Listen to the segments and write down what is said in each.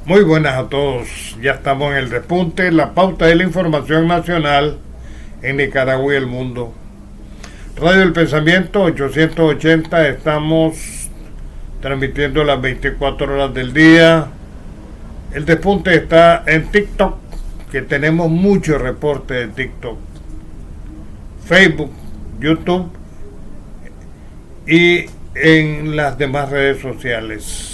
Muy buenas a todos, ya estamos en el despunte, la pauta de la información nacional en Nicaragua y el mundo. Radio El Pensamiento 880, estamos transmitiendo las 24 horas del día. El despunte está en TikTok, que tenemos muchos reportes de TikTok, Facebook, YouTube y en las demás redes sociales.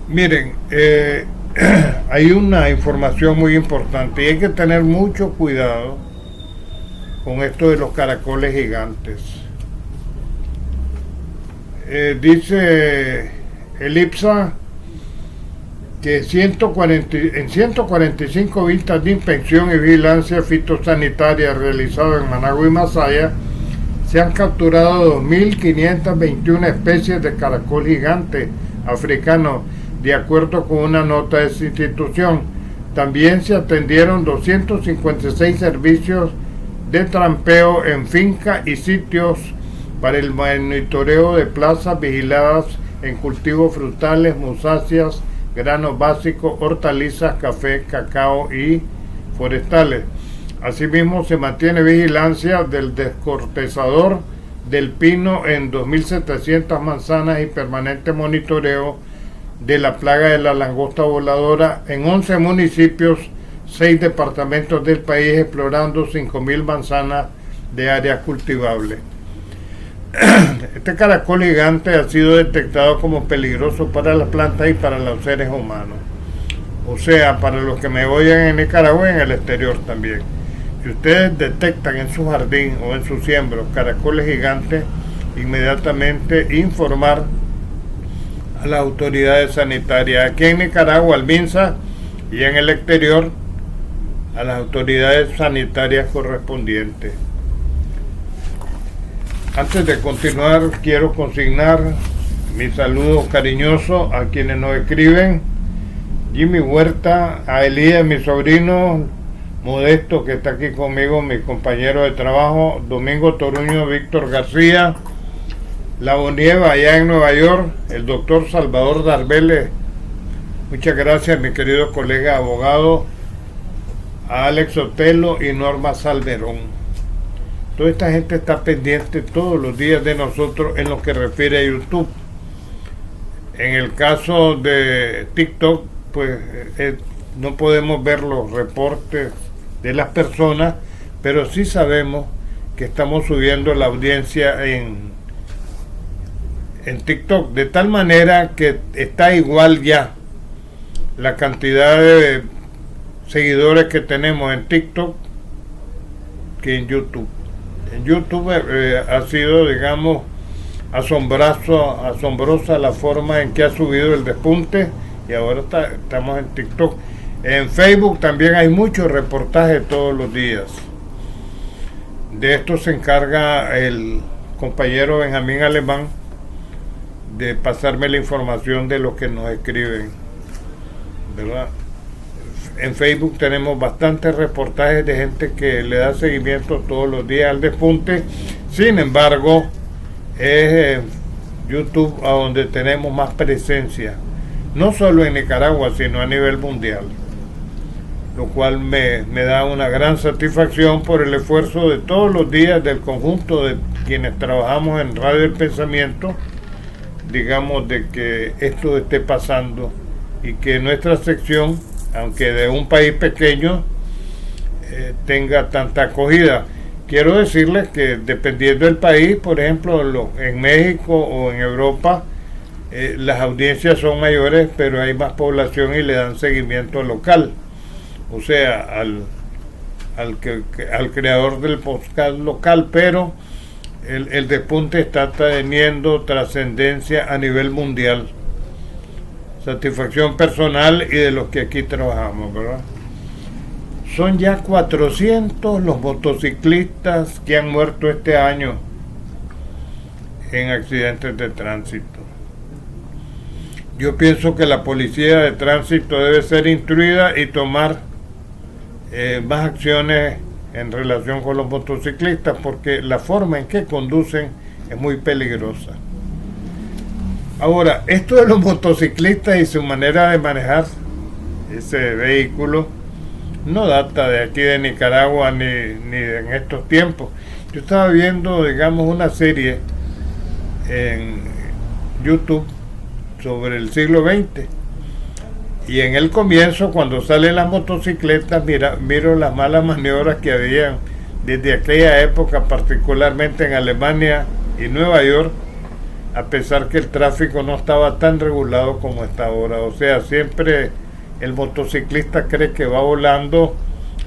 Miren, hay una información muy importante y hay que tener mucho cuidado con esto de los caracoles gigantes. Dice el IPSA que en 145 vistas de inspección y vigilancia fitosanitaria realizadas en Managua y Masaya se han capturado 2.521 especies de caracol gigante africano, de acuerdo con una nota de esa institución. También se atendieron 256 servicios de trampeo en finca y sitios para el monitoreo de plazas vigiladas en cultivos frutales, musáceas, granos básicos, hortalizas, café, cacao y forestales. Asimismo, se mantiene vigilancia del descortezador del pino en 2.700 manzanas y permanente monitoreo de la plaga de la langosta voladora en 11 municipios, 6 departamentos del país, explorando 5.000 manzanas de áreas cultivables. Este caracol gigante ha sido detectado como peligroso para las plantas y para los seres humanos. O sea, para los que me oyen en Nicaragua y en el exterior también. Si ustedes detectan en su jardín o en su siembra caracoles gigantes, inmediatamente informar a las autoridades sanitarias. Aquí en Nicaragua, al MINSA, y en el exterior, a las autoridades sanitarias correspondientes. Antes de continuar, quiero consignar mi saludo cariñoso a quienes nos escriben: Jimmy Huerta, a Elías, mi sobrino Modesto, que está aquí conmigo, mi compañero de trabajo, Domingo Toruño, Víctor García, La Bonieva allá en Nueva York, el doctor Salvador Darbeles, muchas gracias, mi querido colega abogado, a Alex Otelo y Norma Salverón. Toda esta gente está pendiente todos los días de nosotros en lo que refiere a YouTube. En el caso de TikTok, pues no podemos ver los reportes de las personas, pero sí sabemos que estamos subiendo la audiencia en TikTok, de tal manera que está igual ya la cantidad de seguidores que tenemos en TikTok que en YouTube. En YouTube ha sido, digamos, asombrosa la forma en que ha subido el despunte, y ahora estamos en TikTok. En Facebook también hay muchos reportajes todos los días. De esto se encarga el compañero Benjamín Alemán, de pasarme la información de lo que nos escriben, ¿verdad? En Facebook tenemos bastantes reportajes de gente que le da seguimiento todos los días al despunte. Sin embargo, es YouTube a donde tenemos más presencia, no solo en Nicaragua, sino a nivel mundial, lo cual me da una gran satisfacción por el esfuerzo de todos los días del conjunto de quienes trabajamos en Radio El Pensamiento, digamos, de que esto esté pasando y que nuestra sección, aunque de un país pequeño, tenga tanta acogida. Quiero decirles que dependiendo del país, por ejemplo, en México o en Europa, las audiencias son mayores, pero hay más población y le dan seguimiento local. O sea, al creador del podcast local, pero el despunte está teniendo trascendencia a nivel mundial. Satisfacción personal y de los que aquí trabajamos, ¿verdad? Son ya 400 los motociclistas que han muerto este año en accidentes de tránsito. Yo pienso que la policía de tránsito debe ser instruida y tomar más acciones en relación con los motociclistas, porque la forma en que conducen es muy peligrosa. Ahora, esto de los motociclistas y su manera de manejar ese vehículo no data de aquí de Nicaragua ni en estos tiempos. Yo estaba viendo, digamos, una serie en YouTube sobre el siglo XX y en el comienzo, cuando salen las motocicletas, miro las malas maniobras que habían desde aquella época, particularmente en Alemania y Nueva York, a pesar que el tráfico no estaba tan regulado como está ahora. O sea, siempre el motociclista cree que va volando.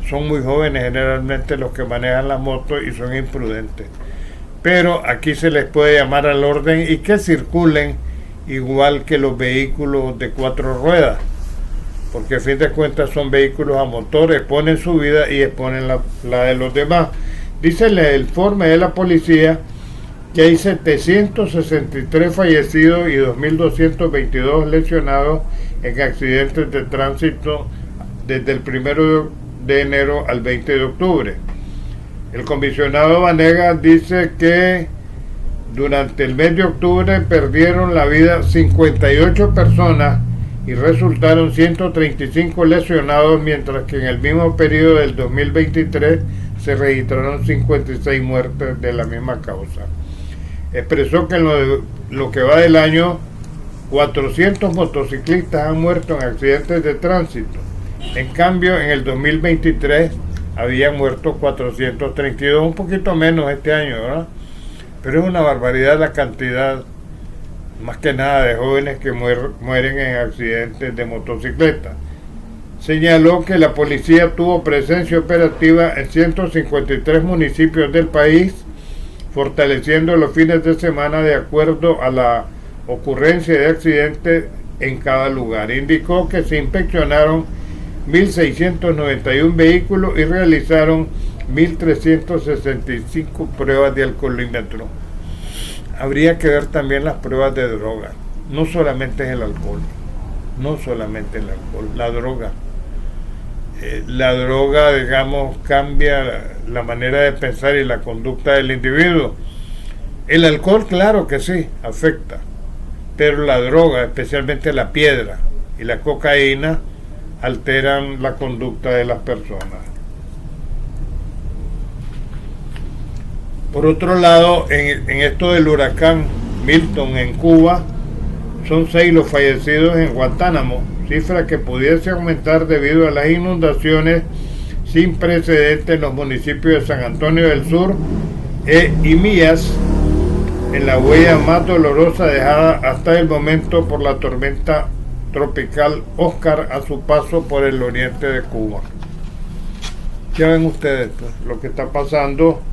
Son muy jóvenes generalmente los que manejan las motos y son imprudentes. Pero aquí se les puede llamar al orden y que circulen igual que los vehículos de 4 ruedas, porque a fin de cuentas son vehículos a motor, exponen su vida y exponen la de los demás. Dice el informe de la policía que hay 763 fallecidos y 2.222 lesionados en accidentes de tránsito desde el 1 de enero al 20 de octubre. El comisionado Vanegas dice que durante el mes de octubre perdieron la vida 58 personas y resultaron 135 lesionados, mientras que en el mismo periodo del 2023 se registraron 56 muertes de la misma causa. Expresó que en lo que va del año, 400 motociclistas han muerto en accidentes de tránsito. En cambio, en el 2023 habían muerto 432, un poquito menos este año, ¿verdad? Pero es una barbaridad la cantidad, más que nada, de jóvenes que mueren en accidentes de motocicleta. Señaló que la policía tuvo presencia operativa en 153 municipios del país, fortaleciendo los fines de semana de acuerdo a la ocurrencia de accidentes en cada lugar. Indicó que se inspeccionaron 1.691 vehículos y realizaron 1.365 pruebas de alcoholímetro. Habría que ver también las pruebas de droga. No solamente es el alcohol, la droga. La droga, digamos, cambia la manera de pensar y la conducta del individuo. El alcohol, claro que sí, afecta, pero la droga, especialmente la piedra y la cocaína, alteran la conducta de las personas. Por otro lado, en esto del huracán Milton en Cuba, son 6 los fallecidos en Guantánamo, cifra que pudiese aumentar debido a las inundaciones sin precedentes en los municipios de San Antonio del Sur y Mías, en la huella más dolorosa dejada hasta el momento por la tormenta tropical Oscar a su paso por el oriente de Cuba. Ya ven ustedes pues, lo que está pasando.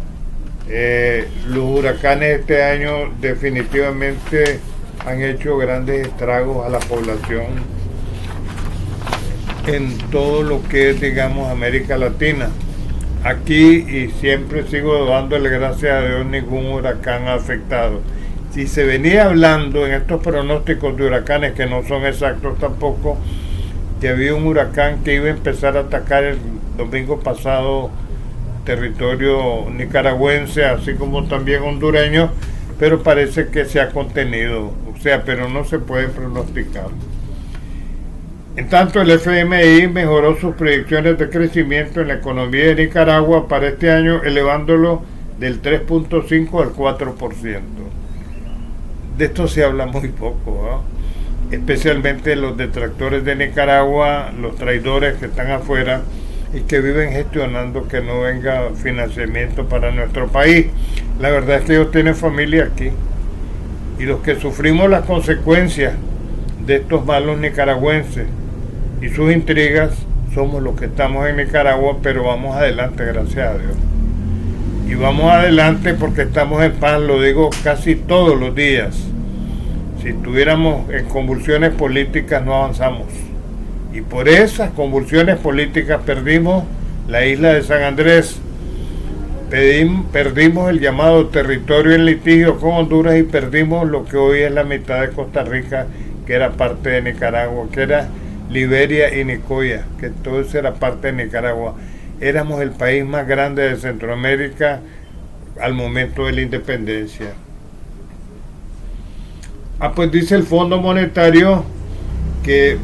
Los huracanes este año definitivamente han hecho grandes estragos a la población en todo lo que es, digamos, América Latina. Aquí, y siempre sigo dándole gracias a Dios, ningún huracán ha afectado. Si se venía hablando en estos pronósticos de huracanes, que no son exactos tampoco, que había un huracán que iba a empezar a atacar el domingo pasado territorio nicaragüense, así como también hondureño, pero parece que se ha contenido, o sea, pero no se puede pronosticar. En tanto, el FMI mejoró sus predicciones de crecimiento en la economía de Nicaragua para este año, elevándolo del 3.5 al 4%. De esto se habla muy poco, ¿eh? Especialmente los detractores de Nicaragua, los traidores que están afuera y que viven gestionando que no venga financiamiento para nuestro país. La verdad es que ellos tienen familia aquí, y los que sufrimos las consecuencias de estos malos nicaragüenses y sus intrigas somos los que estamos en Nicaragua, pero vamos adelante, gracias a Dios. Y vamos adelante porque estamos en paz, lo digo casi todos los días. Si estuviéramos en convulsiones políticas no avanzamos. Y por esas convulsiones políticas perdimos la isla de San Andrés, perdimos el llamado territorio en litigio con Honduras y perdimos lo que hoy es la mitad de Costa Rica, que era parte de Nicaragua, que era Liberia y Nicoya, que todo eso era parte de Nicaragua. Éramos el país más grande de Centroamérica al momento de la independencia. Pues dice el Fondo Monetario que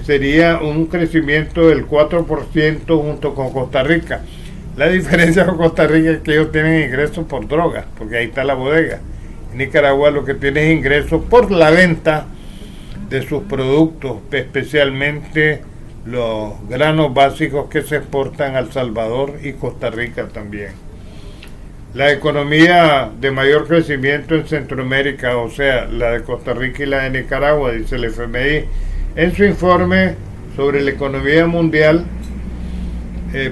sería un crecimiento del 4% junto con Costa Rica. La diferencia con Costa Rica es que ellos tienen ingresos por drogas, porque ahí está la bodega. En Nicaragua lo que tiene es ingresos por la venta de sus productos, especialmente los granos básicos que se exportan a El Salvador y Costa Rica también. La economía de mayor crecimiento en Centroamérica, o sea, la de Costa Rica y la de Nicaragua, dice el FMI, en su informe sobre la economía mundial,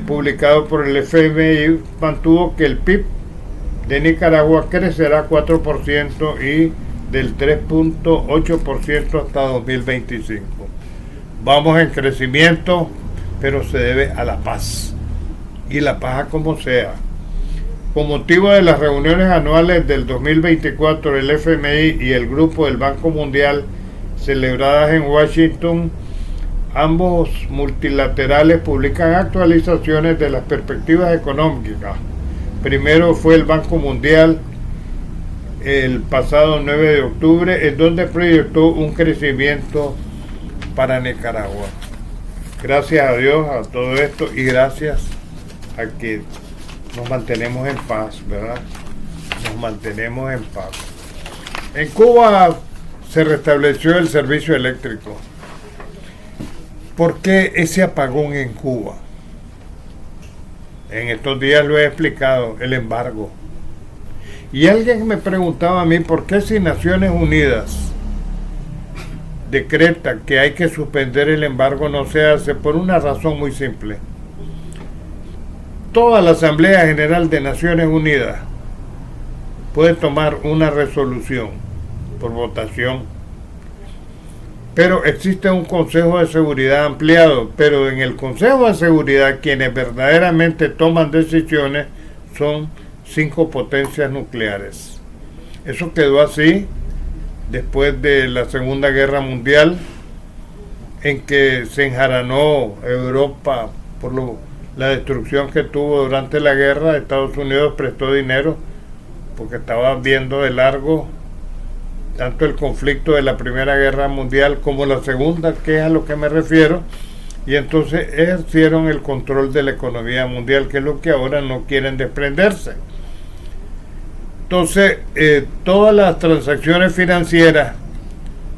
publicado por el FMI, mantuvo que el PIB de Nicaragua crecerá 4% y del 3.8% hasta 2025. Vamos en crecimiento, pero se debe a la paz, y la paz a como sea. Con motivo de las reuniones anuales del 2024 del FMI y el Grupo del Banco Mundial celebradas en Washington, ambos multilaterales publican actualizaciones de las perspectivas económicas. Primero fue el Banco Mundial el pasado 9 de octubre, en donde proyectó un crecimiento para Nicaragua. Gracias a Dios a todo esto y gracias a que nos mantenemos en paz, ¿verdad? Nos mantenemos en paz. En Cuba se restableció el servicio eléctrico. ¿Por qué ese apagón en Cuba? En estos días lo he explicado, el embargo. Y alguien me preguntaba a mí, ¿por qué si Naciones Unidas decreta que hay que suspender el embargo no se hace? Por una razón muy simple. Toda la Asamblea General de Naciones Unidas puede tomar una resolución por votación, pero existe un Consejo de Seguridad ampliado, pero en el Consejo de Seguridad quienes verdaderamente toman decisiones son 5 potencias nucleares. Eso quedó así después de la Segunda Guerra Mundial, en que se enjaranó Europa por la destrucción que tuvo durante la guerra. Estados Unidos prestó dinero porque estaba viendo de largo tanto el conflicto de la Primera Guerra Mundial como la Segunda, que es a lo que me refiero, y entonces ejercieron el control de la economía mundial, que es lo que ahora no quieren desprenderse. Entonces, todas las transacciones financieras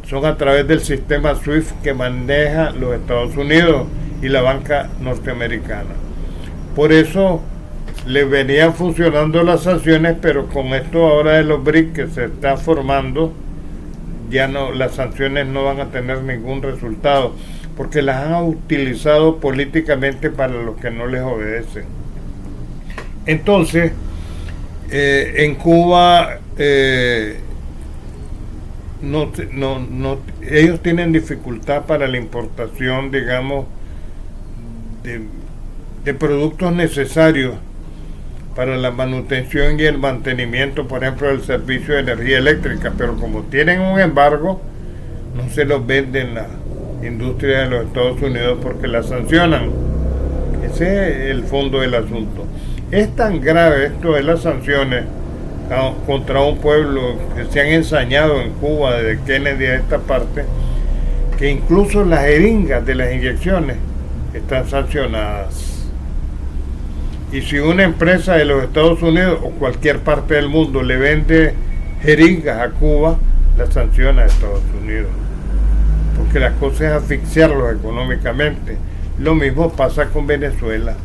son a través del sistema SWIFT que maneja los Estados Unidos y la banca norteamericana. Por eso le venían funcionando las sanciones, pero con esto ahora de los BRICS que se está formando, ya no, las sanciones no van a tener ningún resultado, porque las han utilizado políticamente para los que no les obedecen. Entonces, en Cuba ellos tienen dificultad para la importación, digamos, de productos necesarios para la manutención y el mantenimiento, por ejemplo, del servicio de energía eléctrica, pero como tienen un embargo, no se los venden la industria de los Estados Unidos porque la sancionan. Ese es el fondo del asunto. Es tan grave esto de las sanciones contra un pueblo que se han ensañado en Cuba desde Kennedy a esta parte, que incluso las jeringas de las inyecciones están sancionadas. Y si una empresa de los Estados Unidos o cualquier parte del mundo le vende jeringas a Cuba, la sanciona a Estados Unidos, porque la cosa es asfixiarlos económicamente. Lo mismo pasa con Venezuela.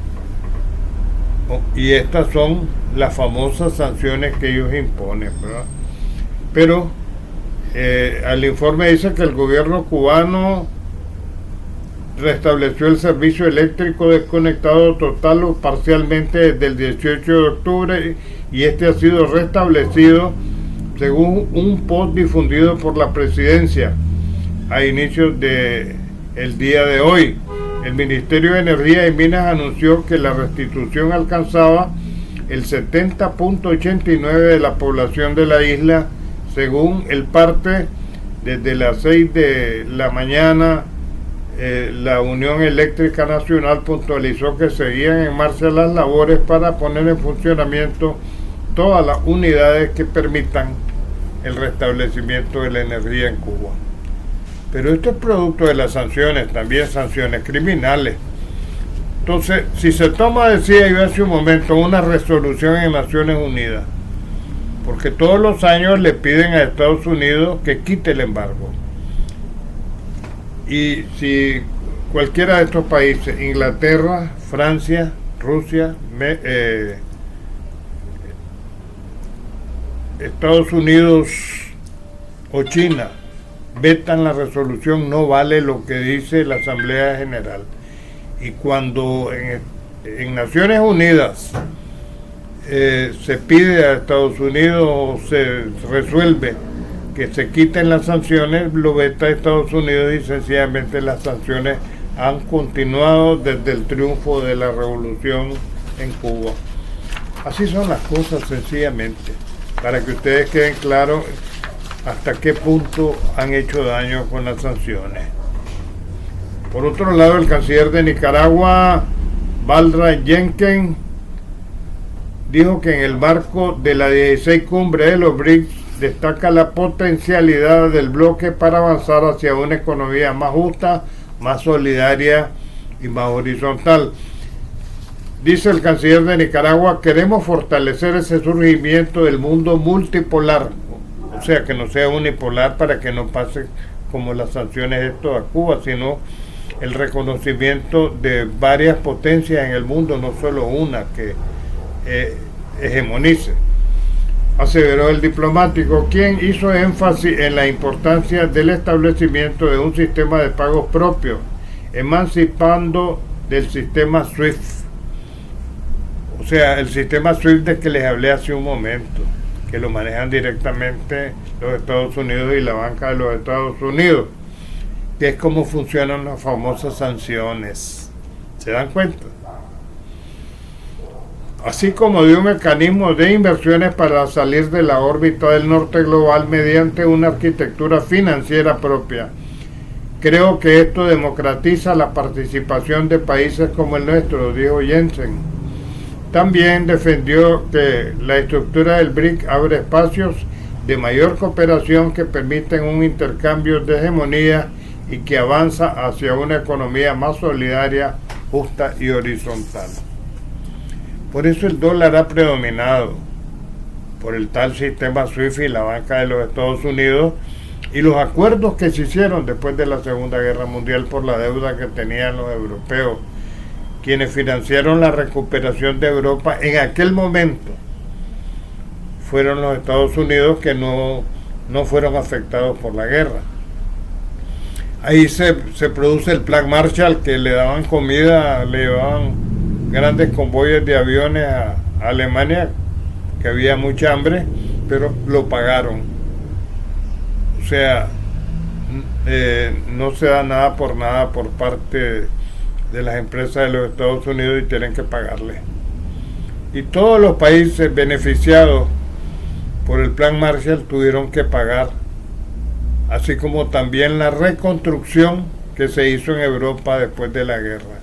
Y estas son las famosas sanciones que ellos imponen, ¿verdad? Pero el informe dice que el gobierno cubano restableció el servicio eléctrico desconectado total o parcialmente desde el 18 de octubre y este ha sido restablecido según un post difundido por la presidencia a inicios de el día de hoy. El Ministerio de Energía y Minas anunció que la restitución alcanzaba el 70.89% de la población de la isla, según el parte. Desde las 6 de la mañana la Unión Eléctrica Nacional puntualizó que seguían en marcha las labores para poner en funcionamiento todas las unidades que permitan el restablecimiento de la energía en Cuba. Pero esto es producto de las sanciones, también sanciones criminales. Entonces, si se toma, decía yo hace un momento, una resolución en Naciones Unidas, porque todos los años le piden a Estados Unidos que quite el embargo. Y si cualquiera de estos países, Inglaterra, Francia, Rusia, Estados Unidos o China, vetan la resolución, no vale lo que dice la Asamblea General. Y cuando en Naciones Unidas se pide a Estados Unidos o se resuelve que se quiten las sanciones, lo veta Estados Unidos y sencillamente las sanciones han continuado desde el triunfo de la revolución en Cuba. Así son las cosas sencillamente, para que ustedes queden claros hasta qué punto han hecho daño con las sanciones. Por otro lado, el canciller de Nicaragua, Valdra Jenkins, dijo que en el marco de la 16 cumbre de los BRICS destaca la potencialidad del bloque para avanzar hacia una economía más justa, más solidaria y más horizontal. Dice el canciller de Nicaragua: queremos fortalecer ese surgimiento del mundo multipolar, o sea, que no sea unipolar, para que no pase como las sanciones esto a Cuba, sino el reconocimiento de varias potencias en el mundo, no solo una que hegemonice. Aseveró el diplomático, quien hizo énfasis en la importancia del establecimiento de un sistema de pagos propio, emancipando del sistema SWIFT. O sea, el sistema SWIFT de que les hablé hace un momento, que lo manejan directamente los Estados Unidos y la banca de los Estados Unidos, que es como funcionan las famosas sanciones. ¿Se dan cuenta? Así como de un mecanismo de inversiones para salir de la órbita del norte global mediante una arquitectura financiera propia. Creo que esto democratiza la participación de países como el nuestro, dijo Jensen. También defendió que la estructura del BRIC abre espacios de mayor cooperación que permiten un intercambio de hegemonía y que avanza hacia una economía más solidaria, justa y horizontal. Por eso el dólar ha predominado, por el tal sistema SWIFT y la banca de los Estados Unidos y los acuerdos que se hicieron después de la Segunda Guerra Mundial por la deuda que tenían los europeos. Quienes financiaron la recuperación de Europa en aquel momento fueron los Estados Unidos, que no fueron afectados por la guerra. Ahí se produce el Plan Marshall, que le daban comida, le llevaban grandes convoyes de aviones a Alemania, que había mucha hambre, pero lo pagaron. O sea, no se da nada por parte de las empresas de los Estados Unidos y tienen que pagarle. Y todos los países beneficiados por el Plan Marshall tuvieron que pagar, así como también la reconstrucción que se hizo en Europa después de la guerra.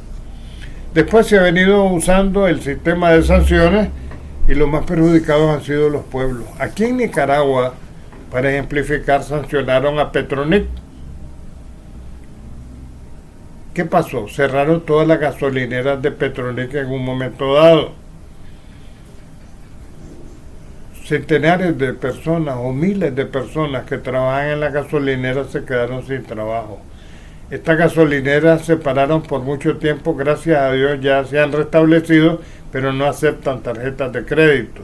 Después se ha venido usando el sistema de sanciones y los más perjudicados han sido los pueblos. Aquí en Nicaragua, para ejemplificar, sancionaron a Petronic. ¿Qué pasó? Cerraron todas las gasolineras de Petronic en un momento dado. Centenares de personas o miles de personas que trabajan en la gasolinera se quedaron sin trabajo. Estas gasolineras se pararon por mucho tiempo, gracias a Dios ya se han restablecido, pero no aceptan tarjetas de crédito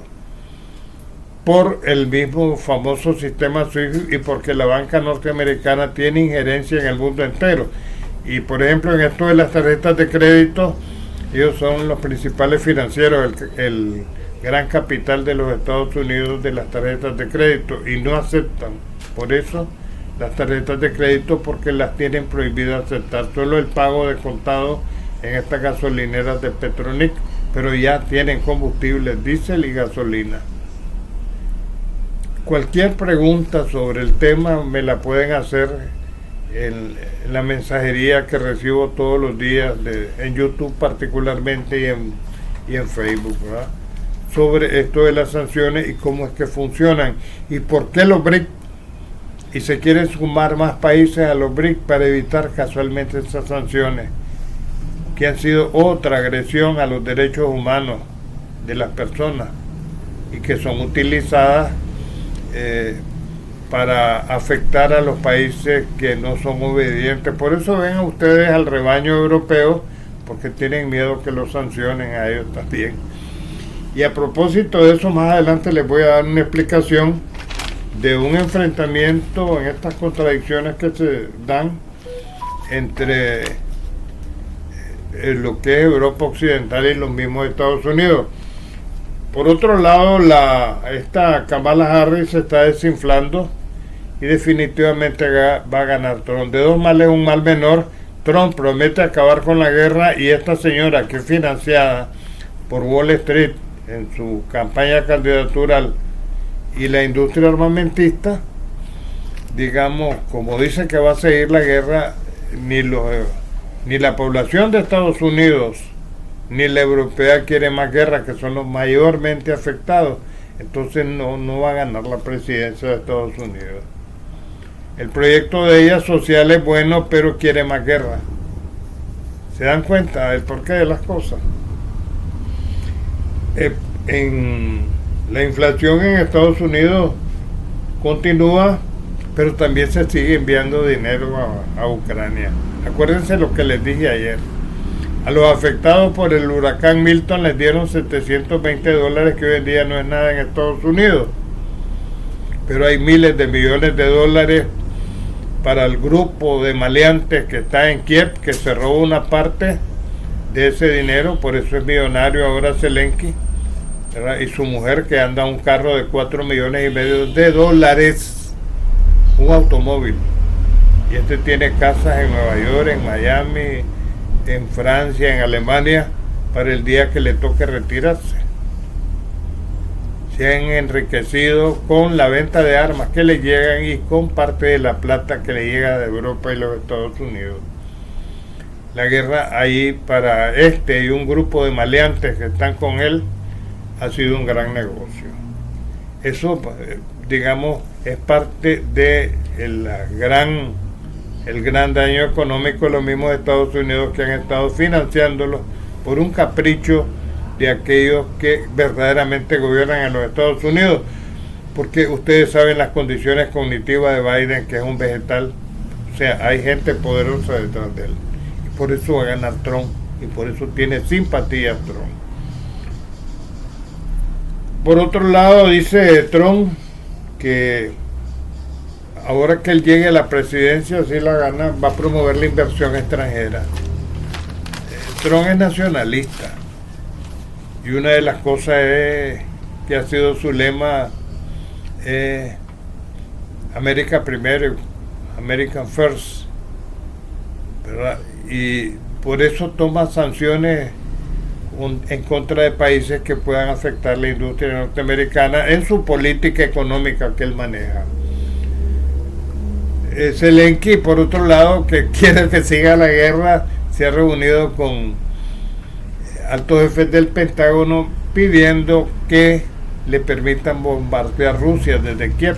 por el mismo famoso sistema SWIFT y porque la banca norteamericana tiene injerencia en el mundo entero. Y por ejemplo, en esto de las tarjetas de crédito, ellos son los principales financieros, el gran capital de los Estados Unidos de las tarjetas de crédito, y no aceptan por eso las tarjetas de crédito, porque las tienen prohibidas aceptar, solo el pago de contado en estas gasolineras de Petronic, pero ya tienen combustibles, diésel y gasolina. Cualquier pregunta sobre el tema me la pueden hacer en la mensajería que recibo todos los días en YouTube particularmente y en Facebook, ¿verdad? sobre esto de las sanciones y cómo es que funcionan y por qué los BRIC, y se quieren sumar más países a los BRIC para evitar casualmente esas sanciones que han sido otra agresión a los derechos humanos de las personas y que son utilizadas para afectar a los países que no son obedientes. Por eso ven a ustedes al rebaño europeo, porque tienen miedo que los sancionen a ellos también. Y a propósito de eso, más adelante les voy a dar una explicación de un enfrentamiento en estas contradicciones que se dan entre lo que es Europa Occidental y los mismos Estados Unidos. Por otro lado, esta Kamala Harris se está desinflando y definitivamente va a ganar Trump. De dos males un mal menor. Trump promete acabar con la guerra y esta señora, que es financiada por Wall Street en su campaña candidatural y la industria armamentista, digamos, como dice que va a seguir la guerra, ni la población de Estados Unidos ni la europea quiere más guerra, que son los mayormente afectados. Entonces no va a ganar la presidencia de Estados Unidos. El proyecto de ella social es bueno, pero quiere más guerra. ¿Se dan cuenta del porqué de las cosas? La inflación en Estados Unidos continúa, pero también se sigue enviando dinero a Ucrania. Acuérdense lo que les dije ayer. A los afectados por el huracán Milton les dieron $720, que hoy en día no es nada en Estados Unidos. Pero hay miles de millones de dólares para el grupo de maleantes que está en Kiev, que se robó una parte de ese dinero, por eso es millonario ahora Zelensky, ¿verdad? Y su mujer, que anda un carro de $4,5 millones, un automóvil. Y este tiene casas en Nueva York, en Miami, en Francia, en Alemania, para el día que le toque retirarse. Se han enriquecido con la venta de armas que le llegan y con parte de la plata que le llega de Europa y los Estados Unidos. La guerra ahí para y un grupo de maleantes que están con él ha sido un gran negocio. Eso, digamos, es parte de el gran daño económico de los mismos Estados Unidos, que han estado financiándolo por un capricho de aquellos que verdaderamente gobiernan en los Estados Unidos, porque ustedes saben las condiciones cognitivas de Biden, que es un vegetal. O sea, hay gente poderosa detrás de él, y por eso va a ganar Trump, y por eso tiene simpatía Trump. Por otro lado, dice Trump que ahora que él llegue a la presidencia, si la gana, va a promover la inversión extranjera. Trump es nacionalista, y una de las cosas que ha sido su lema, América primero, American first, ¿verdad? Y por eso toma sanciones en contra de países que puedan afectar la industria norteamericana en su política económica que él maneja. Zelensky, por otro lado, que quiere que siga la guerra, se ha reunido con altos jefes del Pentágono pidiendo que le permitan bombardear Rusia desde Kiev.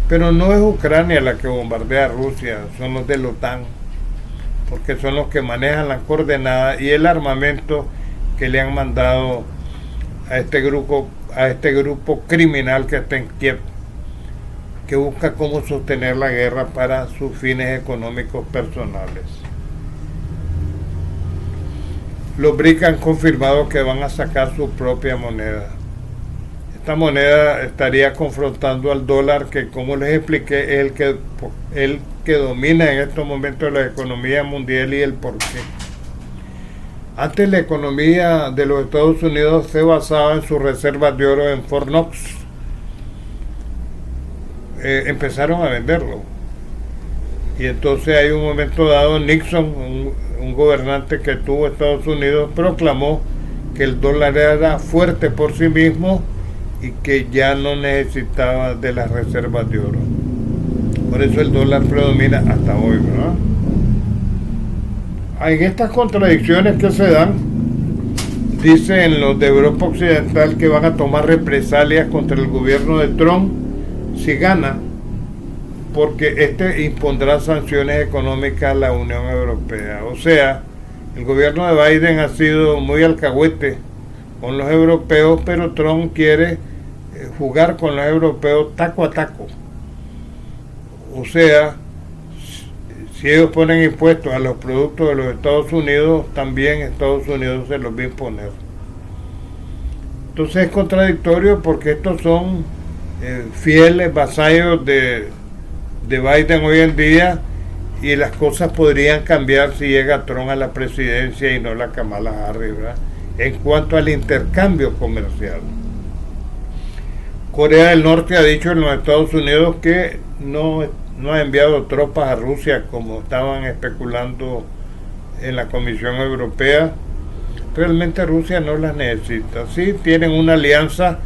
Pero no es Ucrania la que bombardea a Rusia, son los de la OTAN, porque son los que manejan las coordenadas y el armamento que le han mandado a este grupo criminal que está en Kiev, que busca cómo sostener la guerra para sus fines económicos personales. Los BRIC han confirmado que van a sacar su propia moneda. Esta moneda estaría confrontando al dólar, que, como les expliqué, es el que domina en estos momentos la economía mundial y el porqué. Antes la economía de los Estados Unidos se basaba en sus reservas de oro en Fort Knox. Empezaron a venderlo. Y entonces hay un momento dado, Nixon, un gobernante que tuvo Estados Unidos, proclamó que el dólar era fuerte por sí mismo y que ya no necesitaba de las reservas de oro. Por eso el dólar predomina hasta hoy, ¿verdad? En estas contradicciones que se dan, dicen los de Europa Occidental que van a tomar represalias contra el gobierno de Trump si gana, porque este impondrá sanciones económicas a la Unión Europea. O sea, el gobierno de Biden ha sido muy alcahuete con los europeos, pero Trump quiere jugar con los europeos taco a taco. O sea, si ellos ponen impuestos a los productos de los Estados Unidos, también Estados Unidos se los va a imponer. Entonces es contradictorio porque estos son fieles vasallos de Biden hoy en día, y las cosas podrían cambiar si llega Trump a la presidencia y no la Kamala Harris, ¿verdad? En cuanto al intercambio comercial, Corea del Norte ha dicho en los Estados Unidos que no ha enviado tropas a Rusia como estaban especulando en la Comisión Europea. Realmente Rusia no las necesita. Sí tienen una alianza,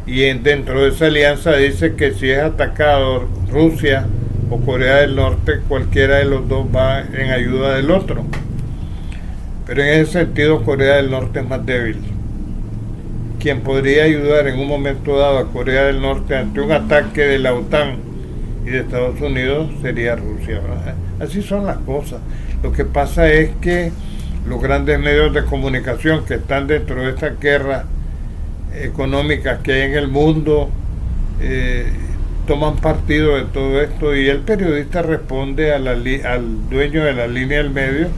y dentro de esa alianza dice que si es atacado Rusia o Corea del Norte, cualquiera de los dos va en ayuda del otro. Pero en ese sentido Corea del Norte es más débil. Quien podría ayudar en un momento dado a Corea del Norte ante un ataque de la OTAN y de Estados Unidos sería Rusia, ¿verdad? Así son las cosas. Lo que pasa es que los grandes medios de comunicación que están dentro de esta guerra económica que hay en el mundo toman partido de todo esto, y el periodista responde al dueño de la línea del medio,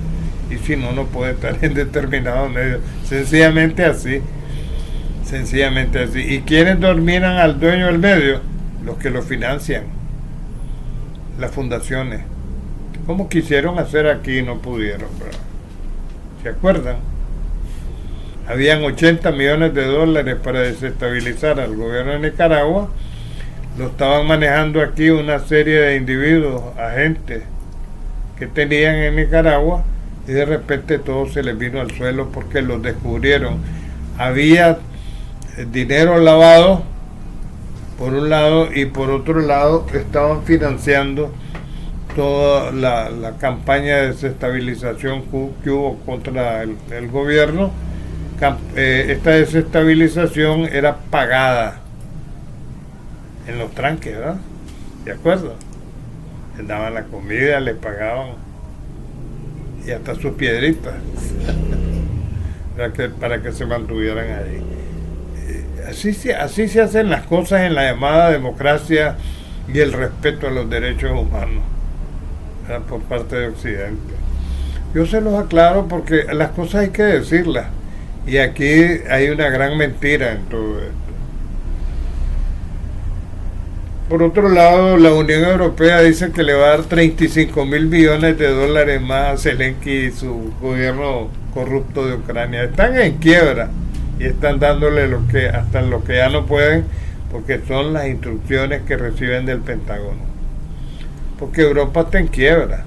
y si no, no puede estar en determinado medio. Sencillamente así. ¿Y quiénes dominan al dueño del medio? Los que lo financian, las fundaciones. Como quisieron hacer aquí y no pudieron, ¿verdad? ¿Se acuerdan? Habían 80 millones de dólares para desestabilizar al gobierno de Nicaragua. Lo estaban manejando aquí una serie de individuos, agentes que tenían en Nicaragua, y de repente todo se les vino al suelo porque los descubrieron. Había dinero lavado por un lado, y por otro lado estaban financiando toda la campaña de desestabilización que hubo contra el gobierno. Esta desestabilización era pagada en los tranques, ¿verdad? ¿De acuerdo? Les daban la comida, les pagaban, y hasta sus piedritas para que se mantuvieran ahí. Así se hacen las cosas en la llamada democracia y el respeto a los derechos humanos, ¿verdad? Por parte de Occidente. Yo se los aclaro porque las cosas hay que decirlas, y aquí hay una gran mentira en todo esto. Por otro lado, la Unión Europea dice que le va a dar 35 mil millones de dólares más a Zelensky y su gobierno corrupto de Ucrania. Están en quiebra y están dándole hasta lo que ya no pueden, porque son las instrucciones que reciben del Pentágono. Porque Europa está en quiebra.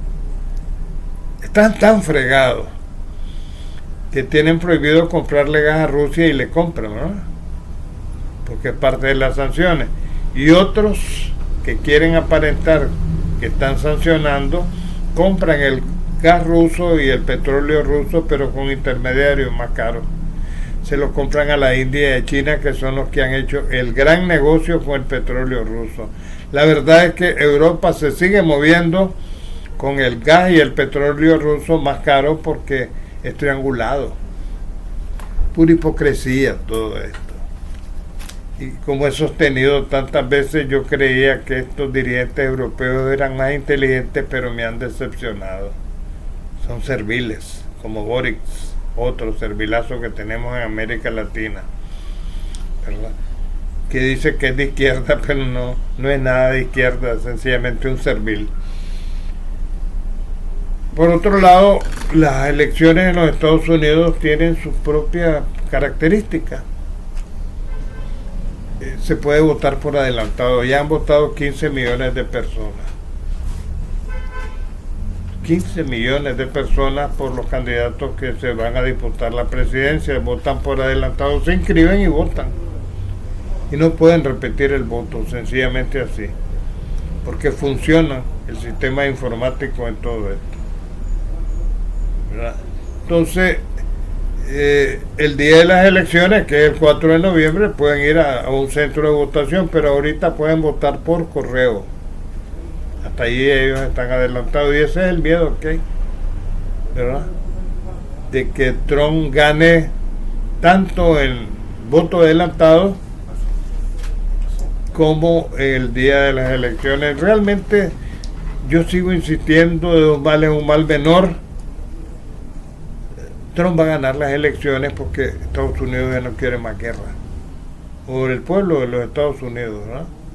Están tan fregados que tienen prohibido comprarle gas a Rusia, y le compran, ¿no? Porque es parte de las sanciones. Y otros que quieren aparentar que están sancionando, compran el gas ruso y el petróleo ruso, pero con intermediarios más caros. Se lo compran a la India y a China, que son los que han hecho el gran negocio con el petróleo ruso. La verdad es que Europa se sigue moviendo con el gas y el petróleo ruso más caro porque es triangulado. Pura hipocresía todo esto. Y como he sostenido tantas veces, yo creía que estos dirigentes europeos eran más inteligentes, pero me han decepcionado. Son serviles, como Boric, otro servilazo que tenemos en América Latina, ¿verdad? Que dice que es de izquierda, pero no es nada de izquierda, es sencillamente un servil. Por otro lado, las elecciones en los Estados Unidos tienen sus propias características. Se puede votar por adelantado. Ya han votado 15 millones de personas. 15 millones de personas por los candidatos que se van a disputar la presidencia. Votan por adelantado, se inscriben y votan. Y no pueden repetir el voto, sencillamente así. Porque funciona el sistema informático en todo esto, ¿verdad? Entonces, el día de las elecciones, que es el 4 de noviembre, pueden ir a un centro de votación, pero ahorita pueden votar por correo. Hasta ahí ellos están adelantados y ese es el miedo que hay, ¿verdad? De que Trump gane tanto el voto adelantado como el día de las elecciones. Realmente yo sigo insistiendo, de dos males un mal menor. Trump va a ganar las elecciones porque Estados Unidos ya no quiere más guerra, o el pueblo de los Estados Unidos, ¿no?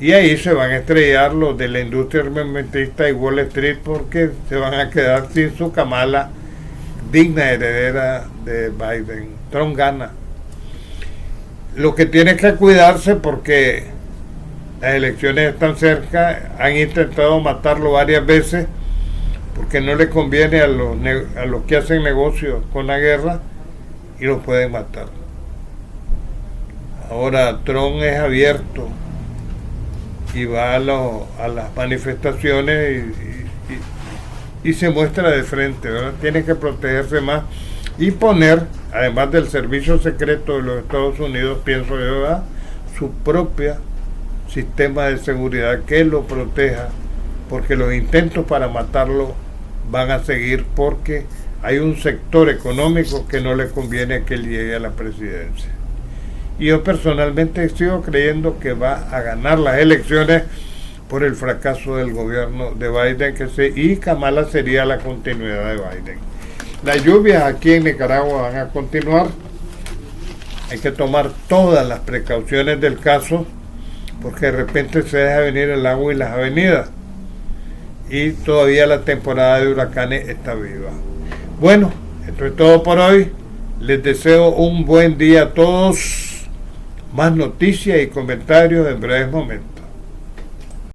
Y ahí se van a estrellar los de la industria armamentista y Wall Street, porque se van a quedar sin su Kamala, digna heredera de Biden. Trump gana. Lo que tiene que cuidarse, porque las elecciones están cerca, han intentado matarlo varias veces, porque no le conviene a los que hacen negocios con la guerra, y los pueden matar. Ahora Trump es abierto y va a las manifestaciones y se muestra de frente, ¿verdad? Tiene que protegerse más y poner, además del servicio secreto de los Estados Unidos, pienso yo, ¿verdad?, su propio sistema de seguridad que lo proteja, porque los intentos para matarlo van a seguir, porque hay un sector económico que no le conviene que él llegue a la presidencia. Y yo personalmente sigo creyendo que va a ganar las elecciones por el fracaso del gobierno de Biden, y Kamala sería la continuidad de Biden. Las lluvias aquí en Nicaragua van a continuar. Hay que tomar todas las precauciones del caso, porque de repente se deja venir el agua y las avenidas, y todavía la temporada de huracanes está viva. Bueno, esto es todo por hoy. Les deseo un buen día a todos. Más noticias y comentarios en breves momentos.